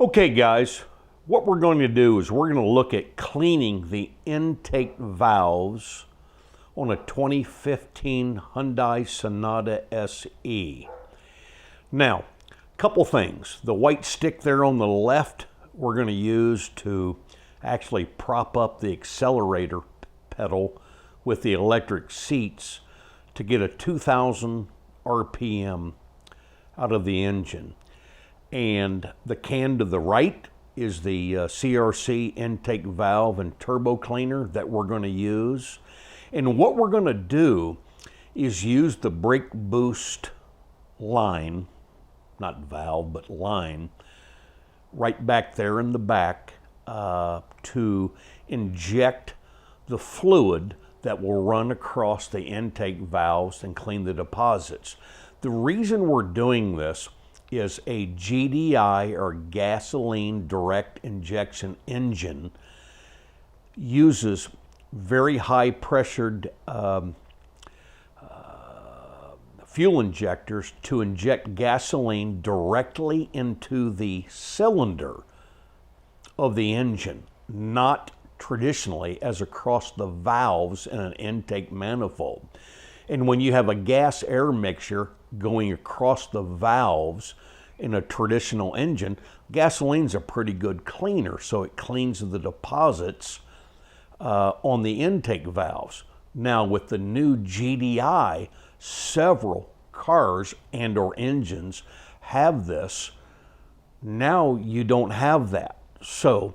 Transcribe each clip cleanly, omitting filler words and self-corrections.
Okay guys, what we're going to do is we're going to look at cleaning the intake valves on a 2015 Hyundai Sonata SE. Now, a couple things. The white stick there on the left we're going to use to actually prop up the accelerator pedal with the electric seats to get a 2,000 RPM out of the engine. And the can to the right is the CRC intake valve and turbo cleaner that we're going to use. And what we're going to do is use the brake boost line, not valve, but line, right back there in the back to inject the fluid that will run across the intake valves and clean the deposits. The reason we're doing this is a GDI, or gasoline direct injection engine, uses very high pressured fuel injectors to inject gasoline directly into the cylinder of the engine, not traditionally as across the valves in an intake manifold. And when you have a gas air mixture going across the valves in a traditional engine, gasoline's a pretty good cleaner, so it cleans the deposits on the intake valves. Now with the new GDI, several cars and or engines have this. Now you don't have that. So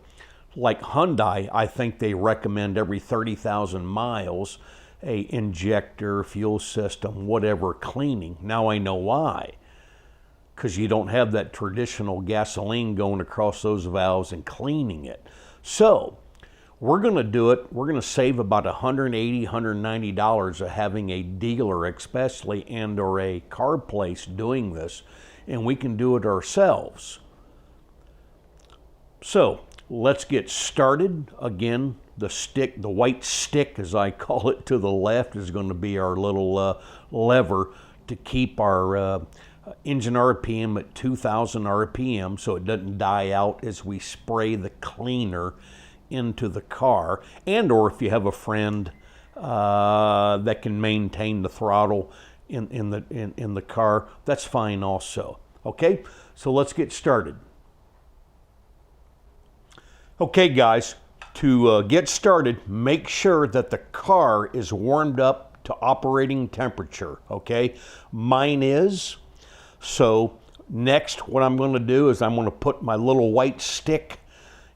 like Hyundai, I think they recommend every 30,000 miles a injector, fuel system, whatever cleaning. Now I know why. Because you don't have that traditional gasoline going across those valves and cleaning it. So we're going to do it. We're going to save about $180, $190 of having a dealer, especially, and or a car place doing this, and we can do it ourselves. So let's get started. Again, the stick, the white stick as I call it to the left, is going to be our little lever to keep our engine RPM at 2,000 RPM so it doesn't die out as we spray the cleaner into the car. And or if you have a friend that can maintain the throttle in the car, that's fine also. Okay, so let's get started. Okay guys, to get started, make sure that the car is warmed up to operating temperature, okay? Mine is. So next, what I'm going to do is I'm going to put my little white stick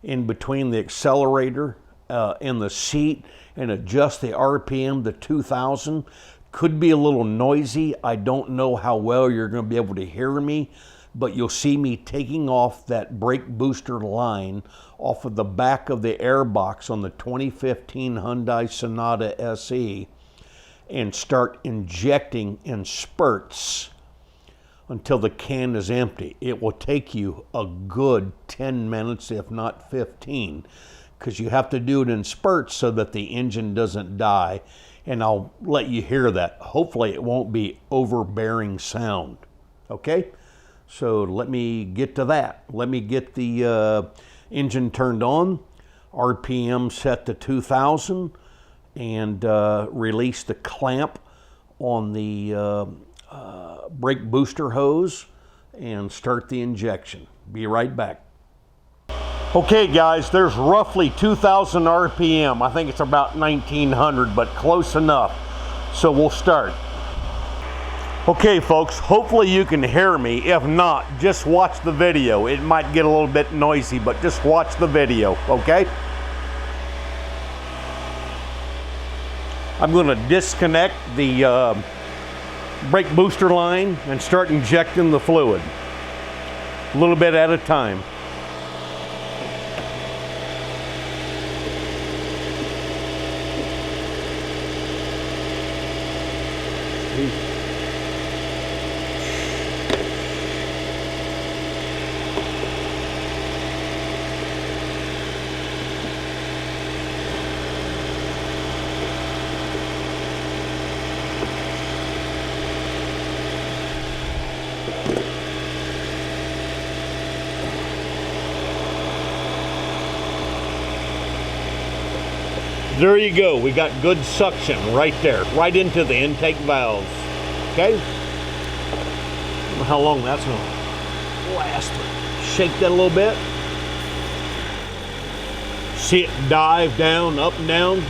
in between the accelerator and the seat and adjust the RPM to 2,000. Could be a little noisy. I don't know how well you're going to be able to hear me, but you'll see me taking off that brake booster line off of the back of the air box on the 2015 Hyundai Sonata SE and start injecting in spurts until the can is empty. It will take you a good 10 minutes, if not 15, because you have to do it in spurts so that the engine doesn't die. And I'll let you hear that. Hopefully it won't be overbearing sound. Okay? So let me get to that. Let me get the engine turned on, RPM set to 2,000, and release the clamp on the brake booster hose and start the injection. Be right back. Okay guys, there's roughly 2,000 RPM. I think it's about 1,900, but close enough. So we'll start. Okay folks, hopefully you can hear me. If not, just watch the video. It might get a little bit noisy, but just watch the video, okay? I'm going to disconnect the brake booster line and start injecting the fluid, a little bit at a time. There you go. We got good suction right there, right into the intake valves. Okay? I don't know how long that's going to last. Shake that a little bit. See it dive down, up and down.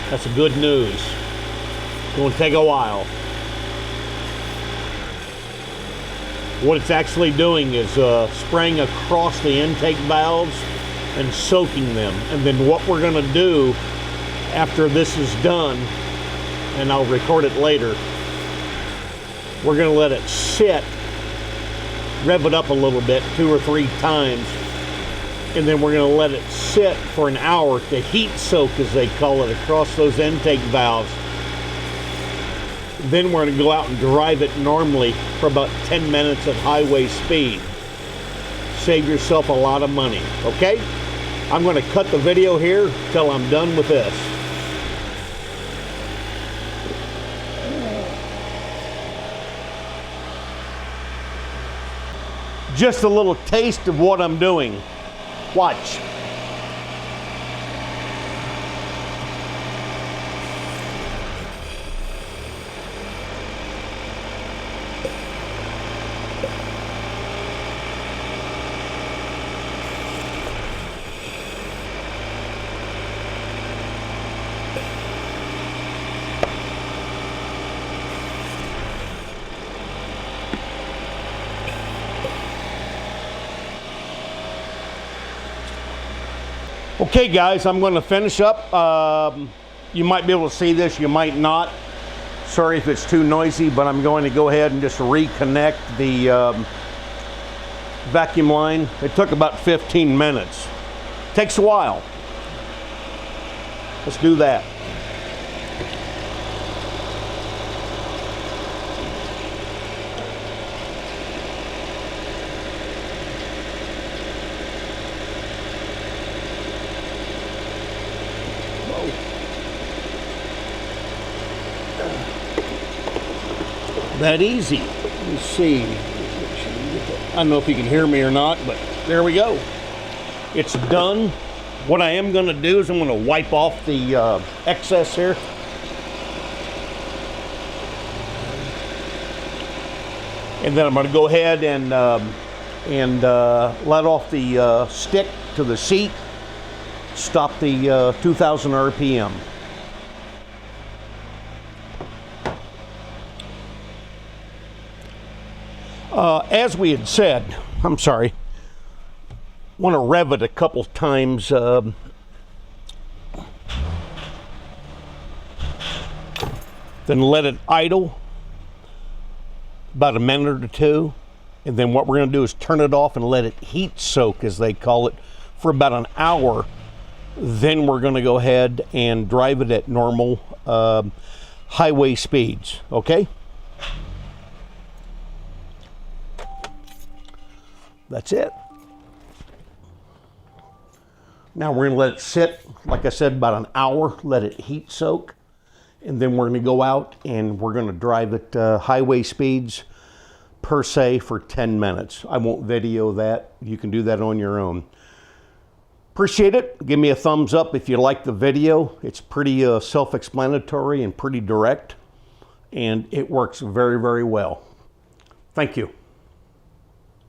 That's the good news. It's going to take a while. What it's actually doing is spraying across the intake valves and soaking them. And then what we're going to do after this is done, and I'll record it later, we're going to let it sit, rev it up a little bit 2 or 3 times, and then we're going to let it sit for an hour to heat soak, as they call it, across those intake valves. Then we're going to go out and drive it normally for about 10 minutes at highway speed. Save yourself a lot of money, okay? I'm going to cut the video here till I'm done with this. Just a little taste of what I'm doing. Watch. Okay guys, I'm going to finish up. You might be able to see this, you might not. Sorry if it's too noisy, but I'm going to go ahead and just reconnect the vacuum line. It took about 15 minutes. Takes a while. Let's do that. That easy. Let me see. I don't know if you can hear me or not, but there we go. It's done. What I am going to do is I'm going to wipe off the excess here. And then I'm going to go ahead and let off the stick to the seat. Stop the 2,000 RPM. As we had said, I'm sorry, want to rev it a couple times. Then let it idle about a minute or two. And then what we're going to do is turn it off and let it heat soak, as they call it, for about an hour. Then we're going to go ahead and drive it at normal highway speeds, okay? That's it. Now we're going to let it sit, like I said, about an hour, let it heat soak, and then we're going to go out and we're going to drive it highway speeds per se for 10 minutes. I won't video that. You can do that on your own. Appreciate it. Give me a thumbs up if you like the video. It's pretty self-explanatory and pretty direct, and it works very, very well. Thank you.